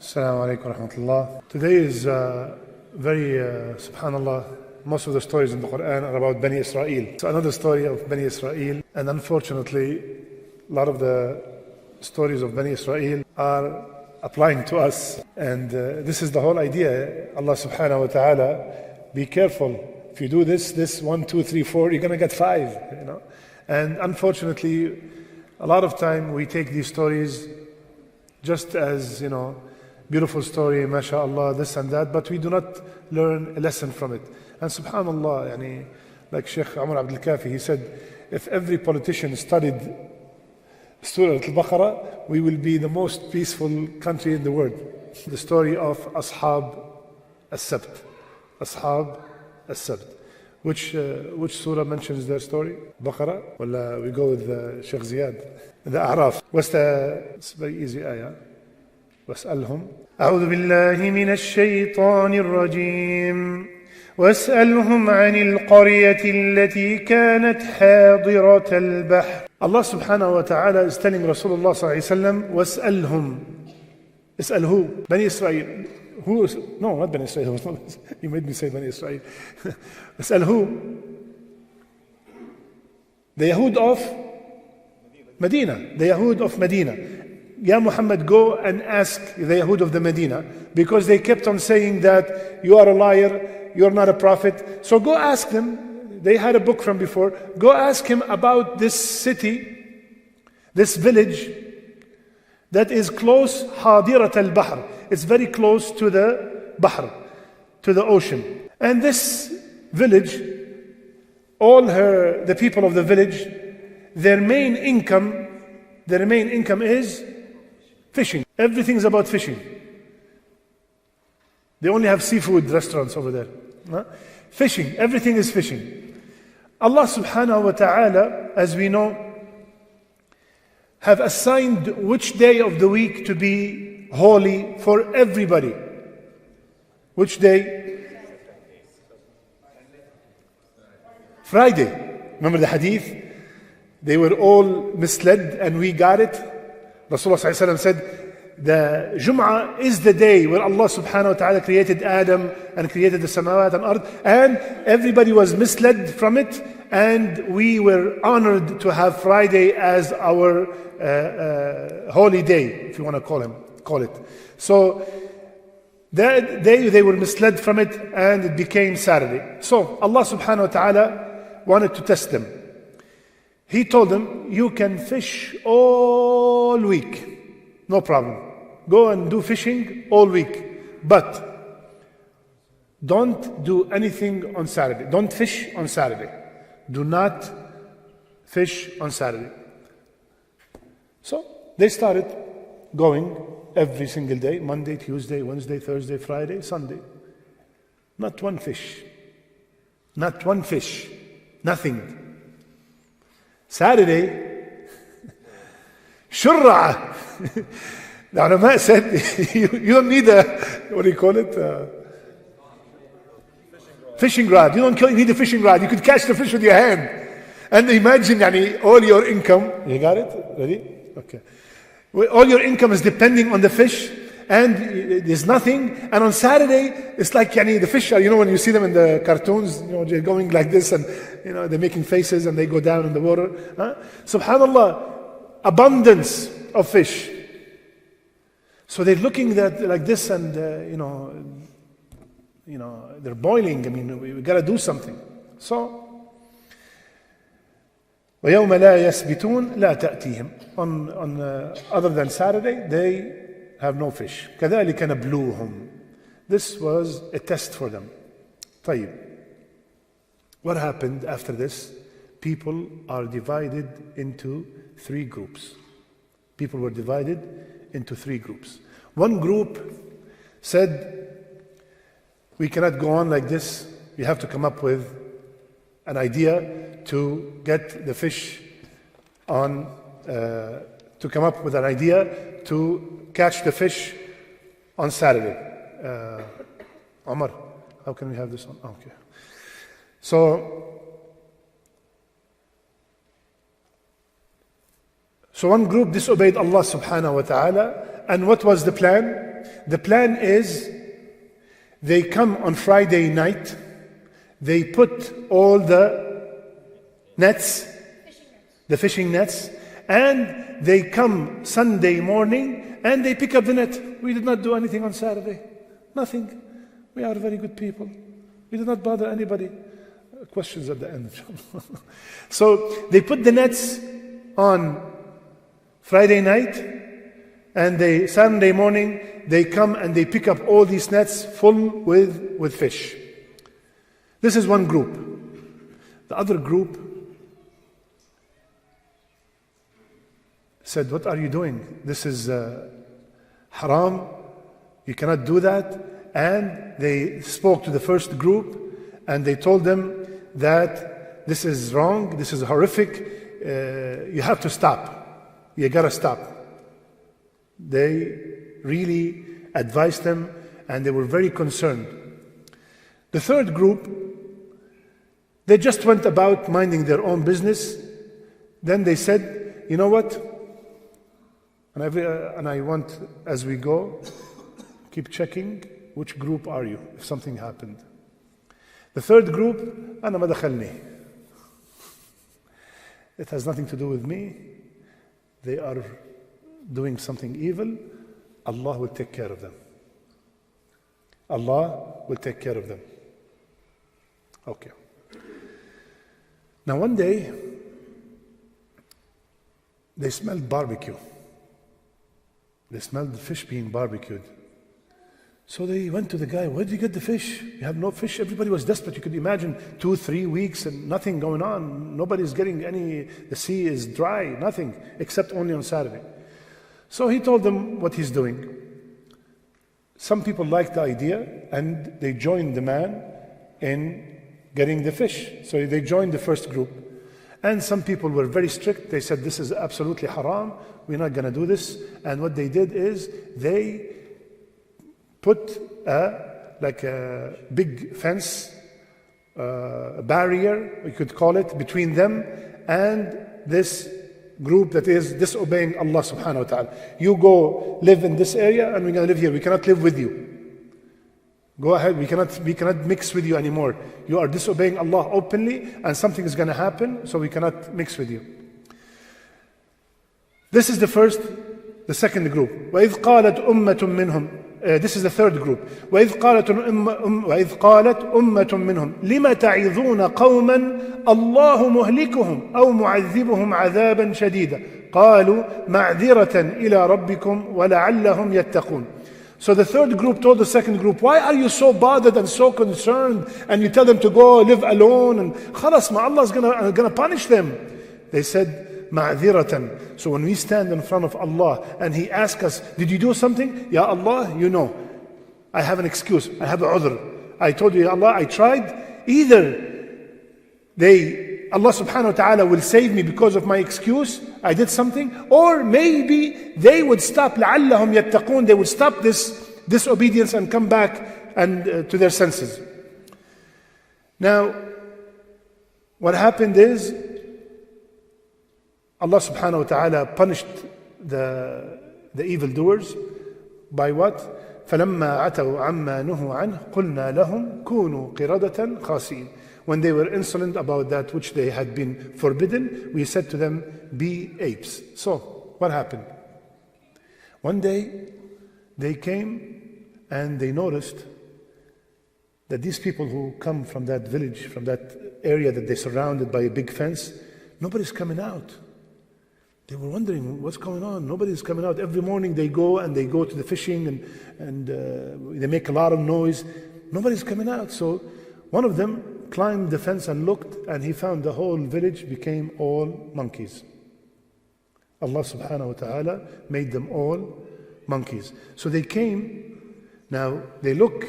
Assalamu alaikum wa rahmatullah. Today is very, subhanallah, most of the stories in the Quran are about Bani Israel. It's another story of Bani Israel, and unfortunately, a lot of the stories of Bani Israel are applying to us. And this is the whole idea. Allah subhanahu wa ta'ala, be careful. If you do this 1, 2, 3, 4, you're going to get 5. And unfortunately, a lot of time we take these stories just as, beautiful story, mashallah, this and that, but we do not learn a lesson from it. And subhanallah, like Sheikh Umar Abdul Kafi, he said, if every politician studied Surah Al-Baqarah, we will be the most peaceful country in the world. The story of Ashab As-Sabt. Ashab As-Sabt. Which surah mentions their story? Baqarah? Well, we go with Sheikh Ziyad. The A'raf. It's a very easy ayah. واسألهم أعوذ بالله من الشيطان الرجيم واسألهم عن القرية التي كانت حاضرة البحر. Allah subhanahu wa ta'ala is telling Rasulullah sallallahu alayhi wa sallam, واسألهم. اسأل who? Bani Israel. Who is? No, not Bani Israel. You made me say Bani Israel. اسأل who? The Yahud of Medina. The Yahud of Medina. Ya Muhammad, go and ask the Yahud of the Medina, because they kept on saying that you are a liar, you're not a prophet. So go ask them. They had a book from before. Go ask him about this city, this village that is close, Hadirat al-Bahr. It's very close to the Bahr, to the ocean. And this village, the people of the village, their main income is fishing. Everything is about fishing. They only have seafood restaurants over there. Fishing. Everything is fishing. Allah subhanahu wa ta'ala, as we know, have assigned which day of the week to be holy for everybody. Which day? Friday. Remember the hadith? They were all misled and we got it. Rasulullah ﷺ said, the Jum'ah is the day where Allah subhanahu wa ta'ala created Adam and created the samawat and earth, and everybody was misled from it, and we were honored to have Friday as our holy day, if you want to call it. So that day they were misled from it and it became Saturday. So Allah subhanahu wa ta'ala wanted to test them. He told them, you can fish all week, no problem. Go and do fishing all week, but don't do anything on Saturday. Don't fish on Saturday. Do not fish on Saturday. So they started going every single day, Monday, Tuesday, Wednesday, Thursday, Friday, Sunday. Not one fish. Not one fish. Nothing. Saturday, shurra. The ulama said, you don't need what do you call it? Fishing rod. You don't need a fishing rod. You could catch the fish with your hand. And imagine, all your income. You got it? Ready? Okay. All your income is depending on the fish, and there's nothing. And on Saturday, it's like the fish are, when you see them in the cartoons, they're going like this, and they're making faces and they go down in the water. Subhanallah, abundance of fish. So they're looking at like this, and they're boiling. We got to do something. So وَيَوْمَ لَا يَسْبِتُونَ لَا تَأْتِيهِمْ. On other than Saturday, they have no fish. كَذَلِكَ نَبْلُوهُمْ. This was a test for them. طيب. What happened after this? People are divided into 3 groups. People were divided into 3 groups. One group said, we cannot go on like this. We have to come up with an idea to get the fish on, to come up with an idea to catch the fish on Saturday. Omar, how can we have this on? Okay. So one group disobeyed Allah subhanahu wa ta'ala, and what was the plan? the plan is they come on Friday night, they put all the nets, the fishing nets, and they come Sunday morning and they pick up the net. We did not do anything on Saturday. Nothing. We are very good people. We did not bother anybody. Questions at the end. So they put the nets on Friday night, and Sunday morning they come and they pick up all these nets full with fish. This is one group. The other group said, what are you doing? This is haram. You cannot do that. And they spoke to the first group and they told them that this is wrong, this is horrific, you have to stop. You gotta stop. They really advised them and they were very concerned. The third group, they just went about minding their own business. Then they said, you know what? And I want, as we go, keep checking which group are you, if something happened. The third group, أنا ما دخلني. It has nothing to do with me. They are doing something evil. Allah will take care of them. Allah will take care of them. Okay. Now one day, they smelled barbecue. They smelled the fish being barbecued. So they went to the guy, where did you get the fish? You have no fish? Everybody was desperate. You could imagine 2-3 weeks and nothing going on. Nobody's getting any, the sea is dry, nothing, except only on Saturday. So he told them what he's doing. Some people liked the idea and they joined the man in getting the fish. So they joined the first group. And some people were very strict. They said, this is absolutely haram. We're not going to do this. And what they did is they put like a big fence, a barrier, we could call it, between them and this group that is disobeying Allah subhanahu wa ta'ala. You go live in this area and we're going to live here. We cannot live with you. Go ahead, we cannot mix with you anymore. You are disobeying Allah openly and something is going to happen, so we cannot mix with you. This is the second group. وَإِذْ قَالَتْ أُمَّةٌ مِّنْهُمْ This is the third group. وَإِذْ قَالَتْ أُمَّةٌ مِّنْهُمْ لِمَ تَعِظُونَ قَوْمًا اللَّهُ مُهْلِكُهُمْ أَوْ مُعَذِّبُهُمْ عَذَابًا شَدِيدًا قَالُوا مَعْذِرَةً إِلَىٰ رَبِّكُمْ وَلَعَلَّهُمْ يَتَّقُونَ. So the third group told the second group, why are you so bothered and so concerned? And you tell them to go live alone and khalas, Allah's gonna punish them. They said, ma'adhiratan. So when we stand in front of Allah and He asks us, did you do something? Ya Allah, you know. I have an excuse. I have a udhr. I told you, Ya Allah, I tried. Either Allah subhanahu wa ta'ala will save me because of my excuse, I did something, or maybe they would stop, لَعَلَّهُمْ يَتَّقُونَ, they would stop this disobedience and come back and to their senses. Now, what happened is, Allah subhanahu wa ta'ala punished the evildoers by what? فَلَمَّا عَتَوْا عَمَّا نُهُوا عَنْهُ قُلْنَا لَهُمْ كُونُوا قِرَدَةً خَاسِئِينَ. When they were insolent about that which they had been forbidden, we said to them, be apes. So, what happened? One day, they came and they noticed that these people who come from that village, from that area that they surrounded by a big fence, nobody's coming out. They were wondering, what's going on? Nobody's coming out. Every morning they go to the fishing and they make a lot of noise. Nobody's coming out. So one of them climbed the fence and looked, and he found the whole village became all monkeys. Allah subhanahu wa ta'ala made them all monkeys. So they came, now they look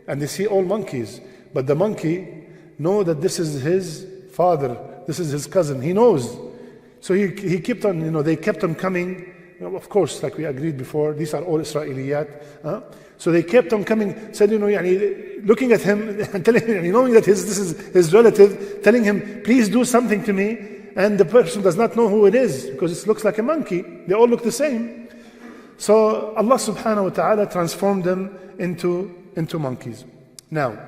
and they see all monkeys, but the monkey know that this is his father, this is his cousin, he knows. So he kept on, they kept on coming. Of course, like we agreed before, these are all Israeliyat. So they kept on coming, said, looking at him and telling him, knowing that this is his relative, telling him, please do something to me. And the person does not know who it is because it looks like a monkey. They all look the same. So Allah subhanahu wa ta'ala transformed them into monkeys. Now,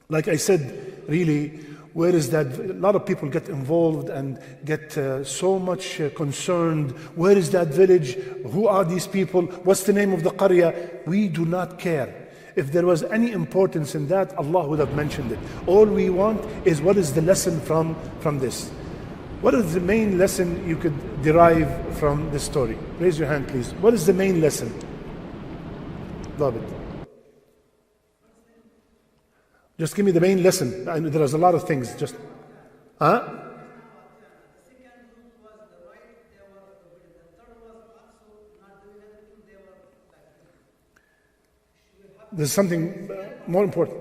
like I said, really, where is that? A lot of people get involved and get so much concerned. Where is that village? Who are these people? What's the name of the qarya? We do not care. If there was any importance in that, Allah would have mentioned it. All we want is what is the lesson from this? What is the main lesson you could derive from this story? Raise your hand, please. What is the main lesson? David. Just give me the main lesson. I know there's a lot of things. Just, huh? There's something more important.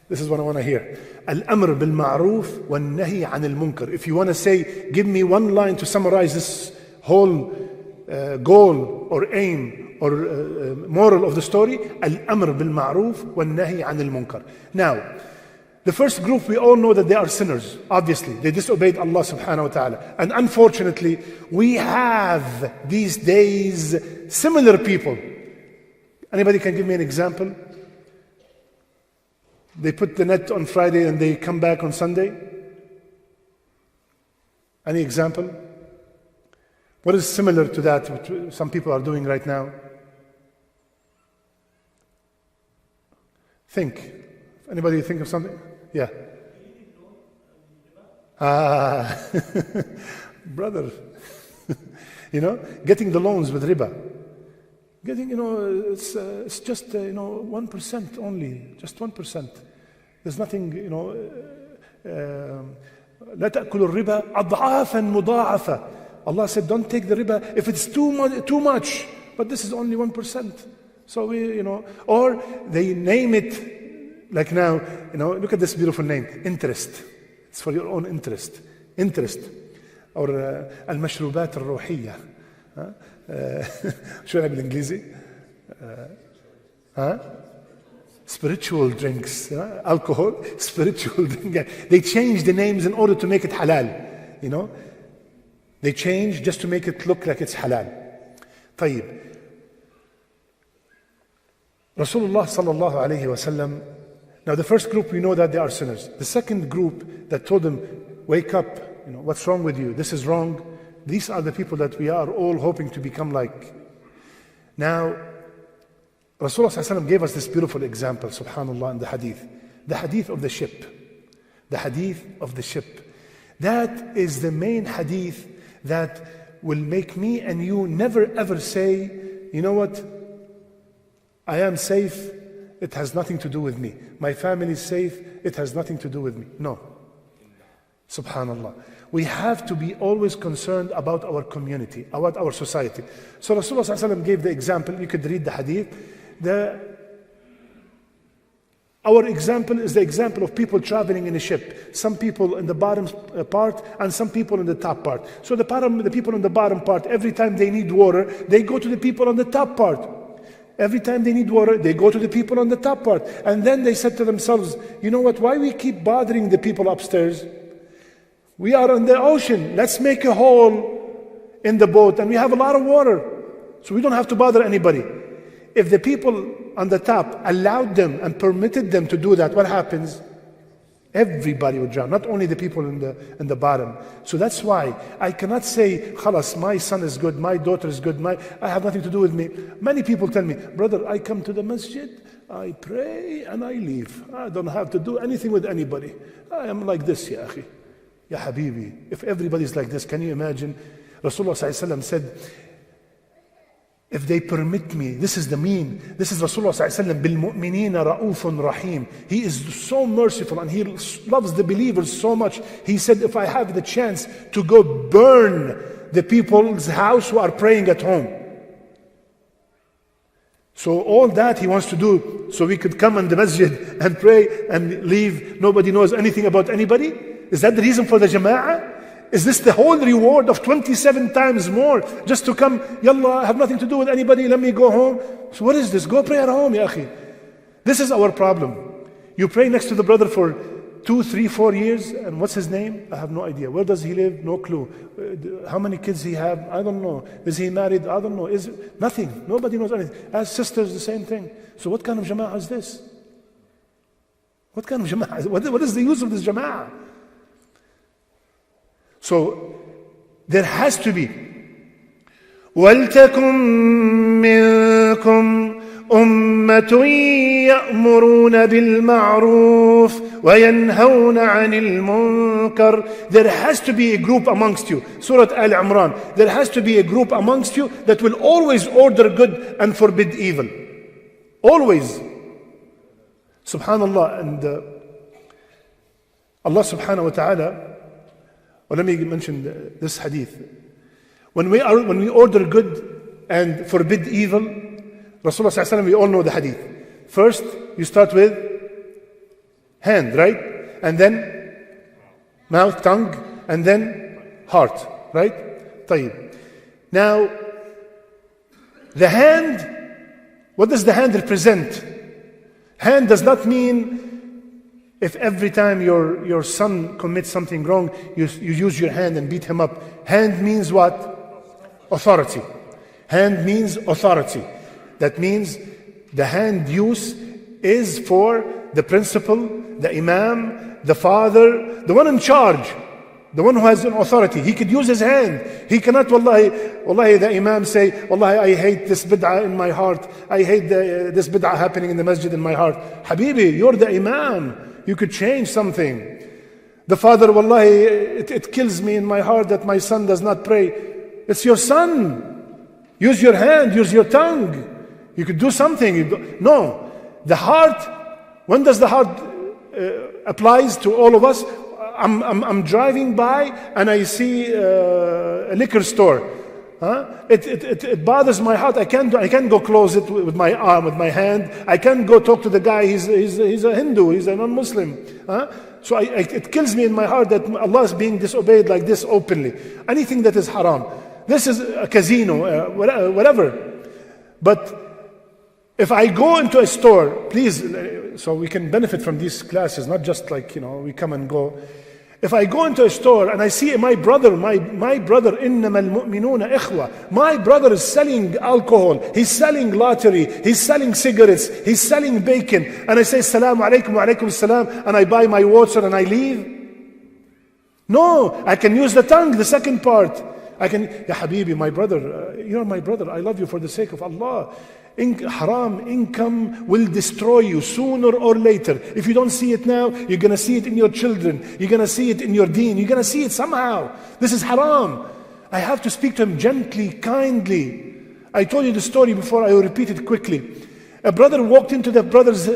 This is what I want to hear. Al-amr bil-ma'roof wal-nahi anil-munkar. If you want to say, give me one line to summarize this whole goal or aim or moral of the story, al-amr bil-ma'roof wal-nahi anil-munkar. Now, the first group, we all know that they are sinners. Obviously, they disobeyed Allah subhanahu wa ta'ala. And unfortunately, we have these days similar people. Anybody can give me an example? They put the net on Friday and they come back on Sunday? Any example? What is similar to that, what some people are doing right now? Think. Anybody think of something? Yeah. Brother. Getting the loans with riba. Getting, it's just, 1% only, just 1%. There's nothing, لا تأكلوا الربا أضعافا مضاعفة. Allah said, don't take the riba if it's too much. But this is only 1%. So or they name it, like now, look at this beautiful name, interest. It's for your own interest. Interest. Or المشروبات الروحية. شو يعني بالإنجليزي؟ Spiritual drinks, alcohol, spiritual drink. They change the names in order to make it halal. They change just to make it look like it's halal. طيب. Rasulullah sallallahu alayhi wa sallam. Now the first group, we know that they are sinners. The second group that told them, wake up, what's wrong with you? This is wrong. These are the people that we are all hoping to become like. Now, Rasulullah sallallahu alayhi wa sallam gave us this beautiful example, subhanallah, in the hadith. The hadith of the ship. The hadith of the ship. That is the main hadith that will make me and you never ever say, you know what, I am safe, it has nothing to do with me. My family is safe, it has nothing to do with me. No. Subhanallah. We have to be always concerned about our community, about our society. So Rasulullah sallallahu alaihi wasallam gave the example, you could read the hadith. Our example is the example of people traveling in a ship. Some people in the bottom part and some people in the top part. So the people in the bottom part, every time they need water, they go to the people on the top part. Every time they need water, they go to the people on the top part. And then they said to themselves, you know what, why we keep bothering the people upstairs? We are in the ocean. Let's make a hole in the boat and we have a lot of water. So we don't have to bother anybody. If the people on the top allowed them and permitted them to do that, what happens? Everybody would drown, not only the people in the bottom. So that's why I cannot say, khalas, my son is good, my daughter is good, I have nothing to do with me. Many people tell me, brother, I come to the masjid, I pray and I leave. I don't have to do anything with anybody. I am like this, ya akhi. Ya habibi. If everybody's like this, can you imagine? Rasulullah sallallahu alaihi wasallam said, if they permit me, this is the mean. This is Rasulullah sallallahu alaihi wasallam, bil-mu'minina ra'ufun rahim. He is so merciful and he loves the believers so much. He said, if I have the chance to go burn the people's house who are praying at home. So all that he wants to do, so we could come in the masjid and pray and leave. Nobody knows anything about anybody. Is that the reason for the jama'ah? Is this the whole reward of 27 times more just to come, yallah, I have nothing to do with anybody, let me go home? So what is this? Go pray at home, ya akhi. This is our problem. You pray next to the brother for 2, 3, 4 years, and what's his name? I have no idea. Where does he live? No clue. How many kids he have? I don't know. Is he married? I don't know. Is nothing. Nobody knows anything. As sisters, the same thing. So what kind of jama'ah is this? What kind of jama'ah? What is the use of this jama'ah? So there has to be وَلْتَكُمْ مِنْكُمْ أُمَّةٌ يَأْمُرُونَ بِالْمَعْرُوفِ وَيَنْهَوْنَ عَنِ الْمُنْكَرِ. There has to be a group amongst you. Surah Al-Imran. There has to be a group amongst you that will always order good and forbid evil. Always. Subhanallah. And Allah subhanahu wa ta'ala, well, let me mention this hadith. When we order good and forbid evil, Rasulullah sallallahu alaihi wasallam, we all know the hadith. First, you start with hand, right? And then mouth, tongue, and then heart, right? طيب. Now, the hand, what does the hand represent? Hand does not mean if every time your son commits something wrong, you use your hand and beat him up. Hand means what? Authority. Hand means authority. That means the hand use is for the principal, the imam, the father, the one in charge, the one who has an authority. He could use his hand. He cannot, wallahi, the imam say, wallahi, I hate this bid'ah in my heart. I hate this bid'ah happening in the masjid in my heart. Habibi, you're the imam. You could change something. The father, wallahi, it kills me in my heart that my son does not pray. It's your son. Use your hand, use your tongue. You could do something. No. The heart, when does the heart applies to all of us? I'm driving by and I see a liquor store. It bothers my heart. I can't go close it with my arm, with my hand. I can't go talk to the guy. He's a Hindu. He's a non-Muslim. So it kills me in my heart that Allah is being disobeyed like this openly. Anything that is haram. This is a casino, whatever. But if I go into a store, please, so we can benefit from these classes, not just like, we come and go. If I go into a store and I see my brother, إِنَّمَا الْمُؤْمِنُونَ إِخْوَةٌ, my brother is selling alcohol, he's selling lottery, he's selling cigarettes, he's selling bacon, and I say, Assalamu alaikum wa alaikum assalam, and I buy my water and I leave. No, I can use the tongue, the second part. I can, Ya Habibi, my brother, you're my brother, I love you for the sake of Allah. Haram income will destroy you sooner or later. If you don't see it now, you're going to see it in your children. You're going to see it in your deen. You're going to see it somehow. This is haram. I have to speak to him gently, kindly. I told you the story before, I will repeat it quickly. A brother walked into the brother's,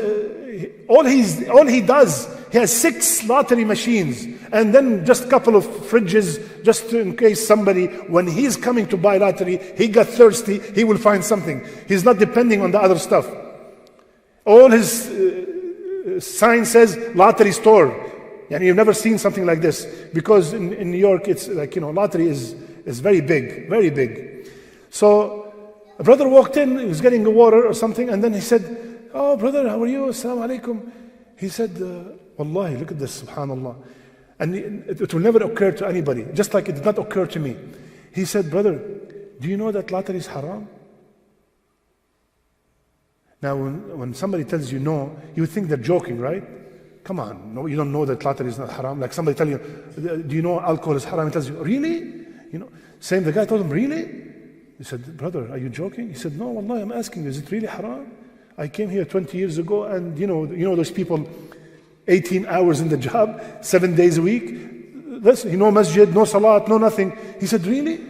all he does, he has 6 lottery machines and then just a couple of fridges just in case somebody, when he's coming to buy lottery, he got thirsty, he will find something. He's not depending on the other stuff. All his sign says lottery store. And you've never seen something like this because in New York it's like, lottery is very big, very big. So a brother walked in, he was getting water or something, and then he said, oh brother, how are you? Assalamu alaikum. He said, Wallahi, look at this, subhanallah. And it will never occur to anybody, just like it did not occur to me. He said, brother, do you know that lottery is haram? Now, when somebody tells you no, you think they're joking, right? Come on, no, you don't know that lottery is not haram. Like somebody telling you, do you know alcohol is haram? He tells you, really? Same, the guy told him, really? He said, brother, are you joking? He said, no, wallahi, I'm asking you, is it really haram? I came here 20 years ago and you know those people, 18 hours in the job, 7 days a week, no masjid, no salat, no nothing. He said, really?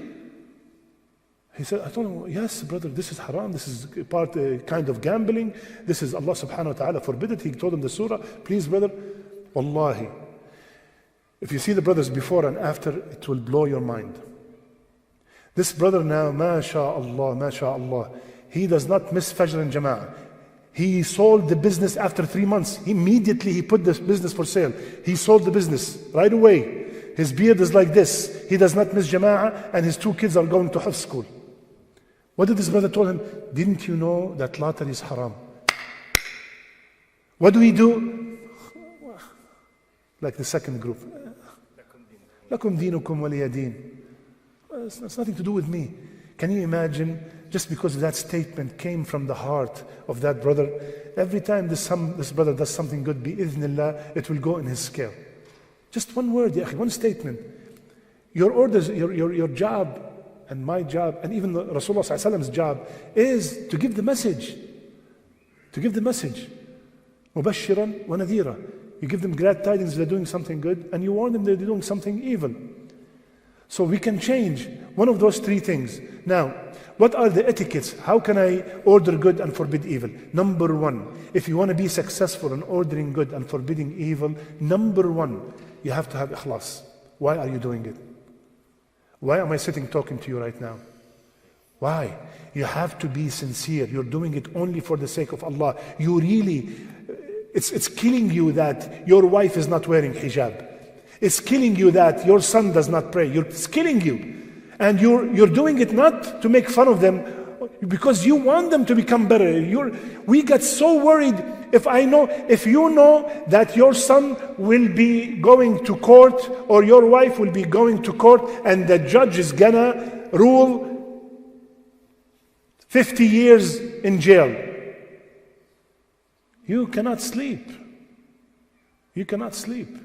He said, I told him, yes, brother, this is haram. This is kind of gambling. This is Allah subhanahu wa ta'ala forbid it. He told him the surah. Please, brother, wallahi, if you see the brothers before and after, it will blow your mind. This brother now, mashallah, he does not miss Fajr and Jama'ah. He sold the business after 3 months. Immediately he put this business for sale. He sold the business right away. His beard is like this. He does not miss Jama'ah and his 2 kids are going to Hafz school. What did this brother tell him? Didn't you know that lottery is haram? What do we do? Like the second group. Lakum dinukum waliya din. It's nothing to do with me. Can you imagine, just because that statement came from the heart of that brother, every time this brother does something good, bi-idhnillah, it will go in his scale. Just one word, ya akhi, one statement. Your orders, your job, and my job, and even Rasulullah sallallahu alaihi wasallam's job, is to give the message. To give the message. Mubashiran wa nadhira. You give them glad tidings they're doing something good, and you warn them they're doing something evil. So we can change one of those three things. Now, what are the etiquettes? How can I order good and forbid evil? Number one, if you want to be successful in ordering good and forbidding evil, number one, you have to have ikhlas. Why are you doing it? Why am I sitting talking to you right now? Why? You have to be sincere. You're doing it only for the sake of Allah. You really, it's killing you that your wife is not wearing hijab. It's killing you that your son does not pray. It's killing you. And you're doing it not to make fun of them, because you want them to become better. We get so worried if you know that your son will be going to court or your wife will be going to court and the judge is gonna rule 50 years in jail. You cannot sleep. You cannot sleep.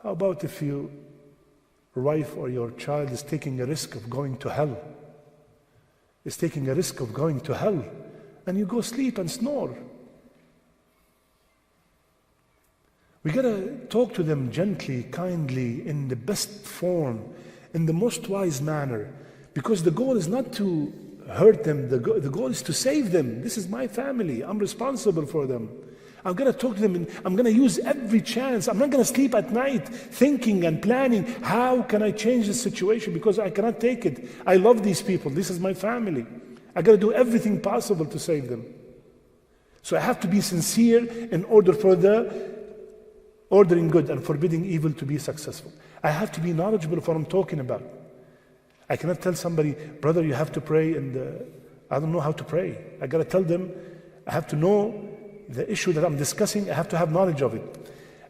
How about if your wife or your child is taking a risk of going to hell? Is taking a risk of going to hell, and you go sleep and snore. We gotta talk to them gently, kindly, in the best form, in the most wise manner, because the goal is not to hurt them, the goal is to save them. This is my family, I'm responsible for them. I'm going to talk to them and I'm going to use every chance. I'm not going to sleep at night thinking and planning, how can I change this situation, because I cannot take it. I love these people. This is my family. I got to do everything possible to save them. So I have to be sincere in order for the ordering good and forbidding evil to be successful. I have to be knowledgeable of what I'm talking about. I cannot tell somebody, brother, you have to pray, and I don't know how to pray. I got to tell them, I have to know the issue that I'm discussing. I have to have knowledge of it.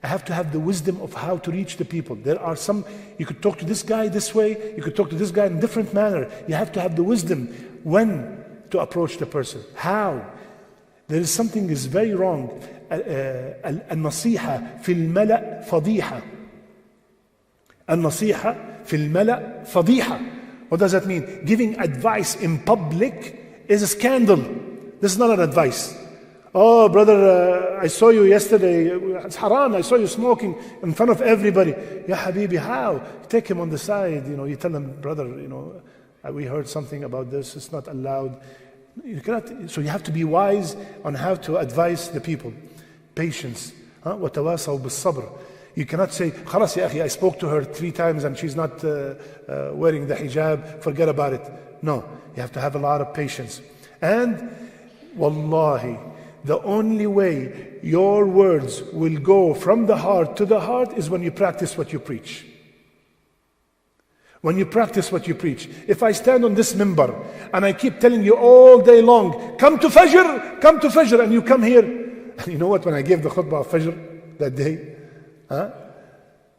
I have to have the wisdom of how to reach the people. There are some, you could talk to this guy this way, you could talk to this guy in a different manner. You have to have the wisdom when to approach the person. How? There is something is very wrong. النصيحة في الملأ فضيحة. النصيحة في الملأ فضيحة. What does that mean? Giving advice in public is a scandal. This is not an advice. Oh, brother, I saw you yesterday. It's haram. I saw you smoking in front of everybody. Ya Habibi, how? You take him on the side. You tell him, brother, we heard something about this. It's not allowed. You cannot. So you have to be wise on how to advise the people. Patience. وَتَوَاسَوْا بِالصَّبْرِ. You cannot say, خلاص يا أخي, I spoke to her 3 times and she's not wearing the hijab. Forget about it. No, you have to have a lot of patience. And wallahi, the only way your words will go from the heart to the heart is when you practice what you preach. When you practice what you preach. If I stand on this minbar and I keep telling you all day long, come to Fajr, and you come here. And you know what, when I gave the khutbah of Fajr that day,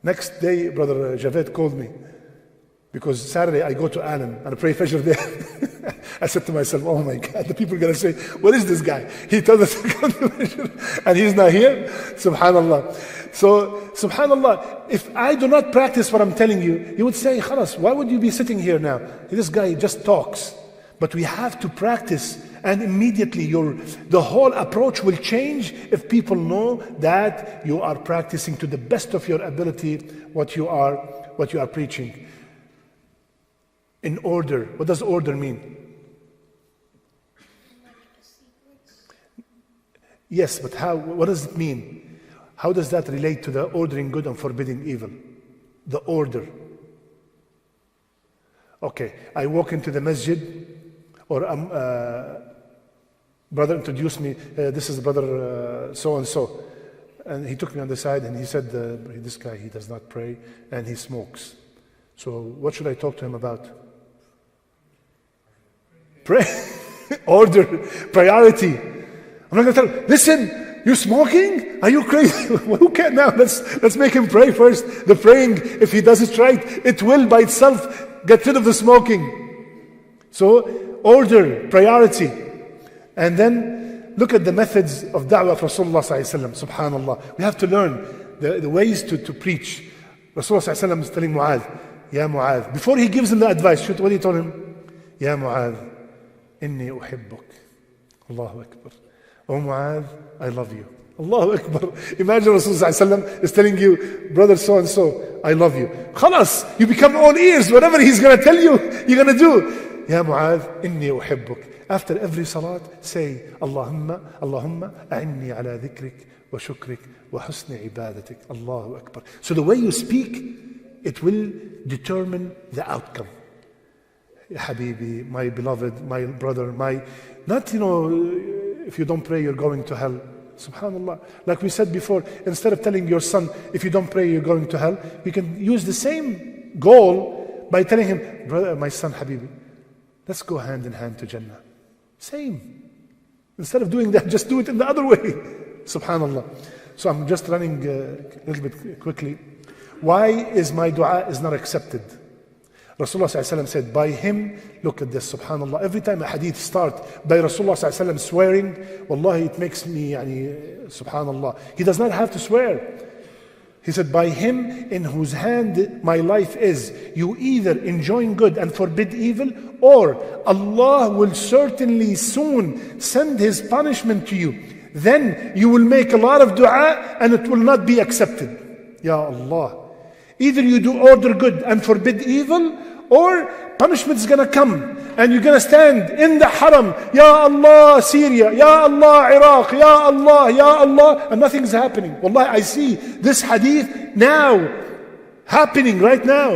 next day, Brother Javed called me. Because Saturday I go to Alan and I pray Fajr there. I said to myself, oh my God, the people are going to say, what is this guy? He told us to come to Fajr and he's not here. Subhanallah. So, Subhanallah, if I do not practice what I'm telling you, you would say, khalas, why would you be sitting here now? This guy just talks. But we have to practice, and immediately the whole approach will change if people know that you are practicing to the best of your ability what you are preaching. In order. What does order mean? Yes, but how? What does it mean? How does that relate to the ordering good and forbidding evil? The order. Okay, I walk into the masjid, or brother introduced me, this is brother so-and-so. And he took me on the side and he said, this guy, he does not pray and he smokes. So what should I talk to him about? Pray. Order. Priority. I'm not going to tell him, listen, you're smoking? Are you crazy? Who can now? Let's make him pray first. The praying, if he does it right, it will by itself get rid of the smoking. So, order, priority. And then look at the methods of da'wah of Rasulullah sallallahu alaihi wasallam. Subhanallah. We have to learn the ways to preach. Rasulullah sallallahu alaihi wasallam is telling Mu'adh, Ya Mu'adh. Before he gives him the advice, what did he tell him? Ya Mu'adh, inni uhibbuk. Allahu Akbar. Oh Mu'adh, I love you. Allahu Akbar. Imagine Rasulullah sallallahu alaihi wasallam is telling you, brother so and so, I love you. Khalas, you become all ears. Whatever he's going to tell you, you're going to do. Ya Mu'adh, inni uhibbuk. After every salat, say, Allahumma a'inni ala dhikrik wa shukrik wa husni ibadatik. Allahu Akbar. So the way you speak, it will determine the outcome. Ya Habibi, my beloved, my brother, not, if you don't pray, you're going to hell. Subhanallah. Like we said before, instead of telling your son, if you don't pray, you're going to hell, you can use the same goal by telling him, brother, my son, Habibi, let's go hand in hand to Jannah. Same. Instead of doing that, just do it in the other way. Subhanallah. So I'm just running a little bit quickly. Why is my dua is not accepted? Rasulullah ﷺ said, by him, look at this, subhanallah, every time a hadith starts by Rasulullah ﷺ swearing, wallahi, it makes me, subhanallah, he does not have to swear. He said, by him in whose hand my life is, you either enjoin good and forbid evil, or Allah will certainly soon send his punishment to you. Then you will make a lot of dua and it will not be accepted. Ya Allah. Either you do order good and forbid evil, or punishment is going to come and you're going to stand in the haram, Ya Allah Syria, Ya Allah Iraq, Ya Allah, and nothing's happening. Wallahi, I see this hadith now happening right now,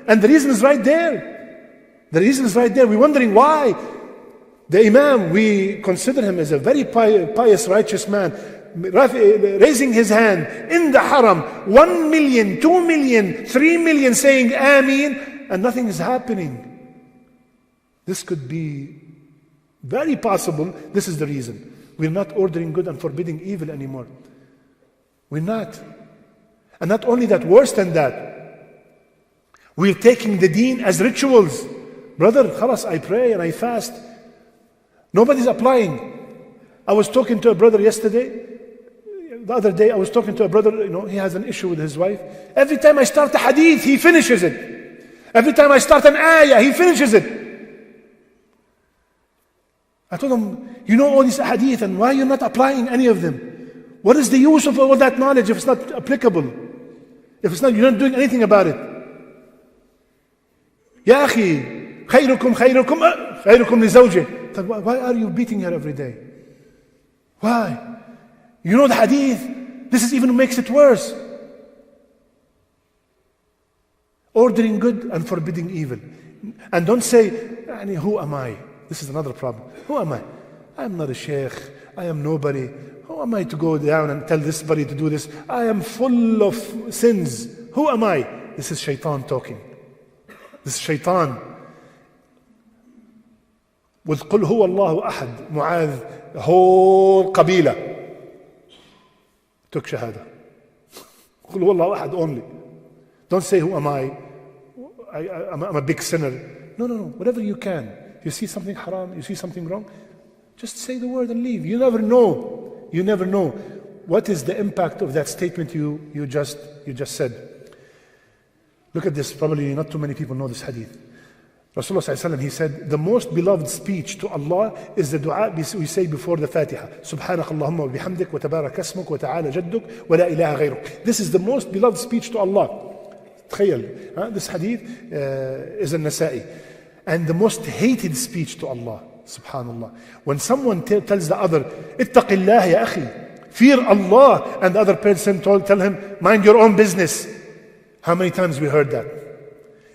and the reason is right there. The reason is right there. We're wondering why. The Imam, we consider him as a very pious, righteous man, raising his hand in the haram, 1 million, 2 million, 3 million saying Ameen, and nothing is happening. This could be very possible. This is the reason. We're not ordering good and forbidding evil anymore. We're not. And not only that, worse than that, we're taking the deen as rituals. Brother, khalas, I pray and I fast. Nobody's applying. I was talking to a brother yesterday. The other day I was talking to a brother, he has an issue with his wife. Every time I start a hadith, he finishes it. Every time I start an ayah, he finishes it. I told him, you know all these hadith, and why you're not applying any of them? What is the use of all that knowledge if it's not applicable? If it's not, you're not doing anything about it. Ya akhi, khayrukum li zawjih. Why are you beating her every day? Why? You know the hadith, this is even makes it worse. Ordering good and forbidding evil. And don't say, who am I? This is another problem. Who am I? I am not a sheikh. I am nobody. Who am I to go down and tell this buddy to do this? I am full of sins. Who am I? This is shaitan talking. This is shaitan. With قُلْ هُوَ اللَّهُ أَحَدٌ, Mu'adh, the whole qabila took shahada. قُلْ هُوَ اللَّهُ أَحَدٌ only. Don't say, who am I? I'm a big sinner. No. Whatever you can. You see something haram, you see something wrong, just say the word and leave. You never know. You never know. What is the impact of that statement you just said? Look at this. Probably not too many people know this hadith. Rasulullah ﷺ, he said, the most beloved speech to Allah is the dua we say before the Fatiha. Subhanak Allahumma wa bihamdik wa tabarak asmuk wa ta'ala jadduk wa la ilaha ghayruk. This is the most beloved speech to Allah. Tkhayal. This hadith is an Nasa'i. And the most hated speech to Allah. Subhanallah. When someone tells the other, ittaqillah ya akhi, fear Allah, and the other person tell him, mind your own business. How many times we heard that?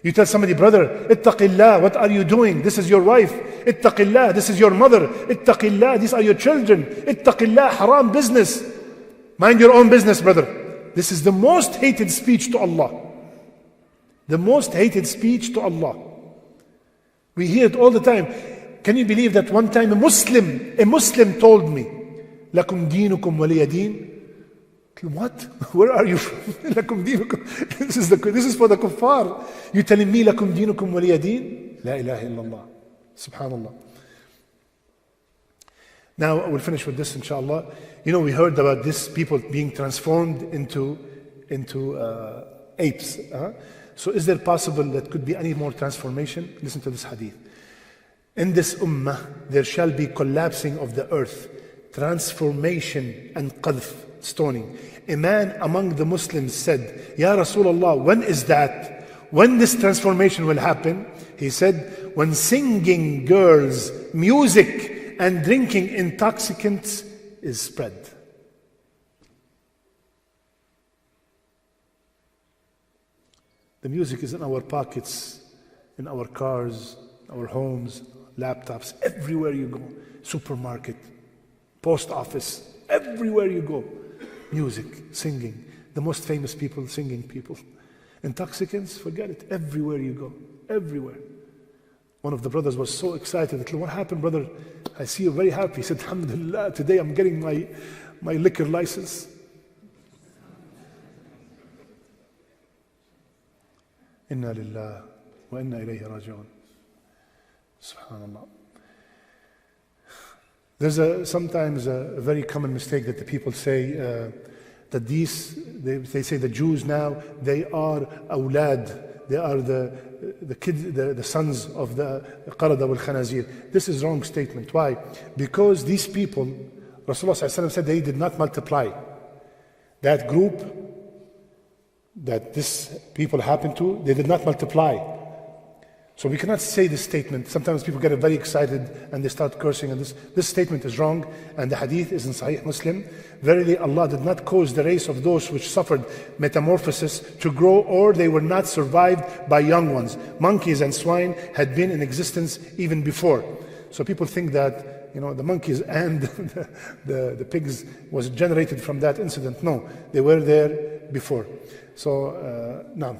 You tell somebody, brother, ittaqillah, what are you doing? This is your wife. Ittaqillah, this is your mother. Ittaqillah, these are your children. Ittaqillah, haram business. Mind your own business, brother. This is the most hated speech to Allah. The most hated speech to Allah. We hear it all the time. Can you believe that one time a Muslim told me, لكم دينكم ولي دين. What? Where are you from? لكم دينكم. This is for the kuffar. You telling me لكم دينكم ولي دين? لا إله إلا الله. Subhanallah. Now we'll finish with this, inshallah. You know, we heard about this people being transformed into apes. So is there possible that could be any more transformation? Listen to this hadith. In this ummah, there shall be collapsing of the earth, transformation and qadf, stoning. A man among the Muslims said, Ya Rasulullah, when is that? When this transformation will happen? He said, when singing girls, music, and drinking intoxicants is spread. The music is in our pockets, in our cars, our homes, laptops, everywhere you go. Supermarket, post office, everywhere you go. Music, singing. The most famous people, singing people. Intoxicants, forget it. Everywhere you go. Everywhere. One of the brothers was so excited. What happened, brother? I see you very happy. He said, Alhamdulillah, today I'm getting my liquor license. Inna lillah wa inna ilayhi raji'un. Subhanallah. There's sometimes a very common mistake that the people say that they say the Jews now, they are awlad, they are the kids, the sons of the qarada wal khanazir. This is wrong statement. Why? Because these people, Rasulullah said they did not multiply. That group that this people happened to, they did not multiply. So we cannot say this statement. Sometimes people get very excited and they start cursing, and this statement is wrong, and the hadith is in Sahih Muslim. Verily Allah did not cause the race of those which suffered metamorphosis to grow, or they were not survived by young ones. Monkeys and swine had been in existence even before. So people think that the monkeys and the pigs was generated from that incident. No, they were there before. So now.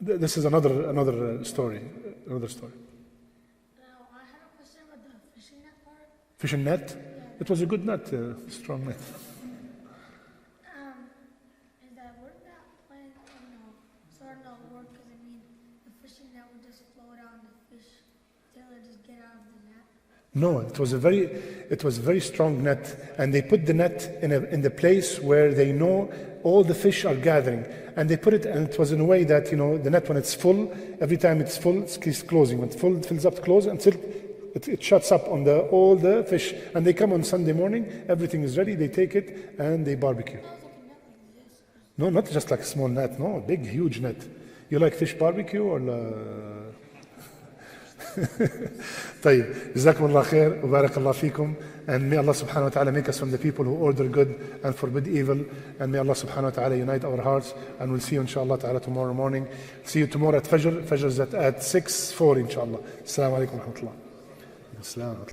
This is another story. Another story. Now, I had a question about the fishing net part. Fishing net? Yeah. It was a good net, strong net. Is that wouldn't that plan, sort of work? Because the fishing net would just float out and the fish tail would just get out of the net. No, it was a very strong net, and they put the net in the place where they know all the fish are gathering, and they put it, and it was in a way that the net, when it's full, every time it's full, it keeps closing. When it's full, it fills up to close until it shuts up on all the fish, and they come on Sunday morning, everything is ready, they take it and they barbecue. No, not just like a small net, no, a big, huge net. You like fish barbecue or? طيب, جزاكم الله خير وبارك الله فيكم, and may Allah subhanahu wa ta'ala make us from the people who order good and forbid evil, and may Allah subhanahu wa ta'ala unite our hearts, and we'll see you inshallah ta'ala tomorrow morning. See you tomorrow at Fajr is at 6:04 inshallah. Assalamu alaikum wa rahmatullah.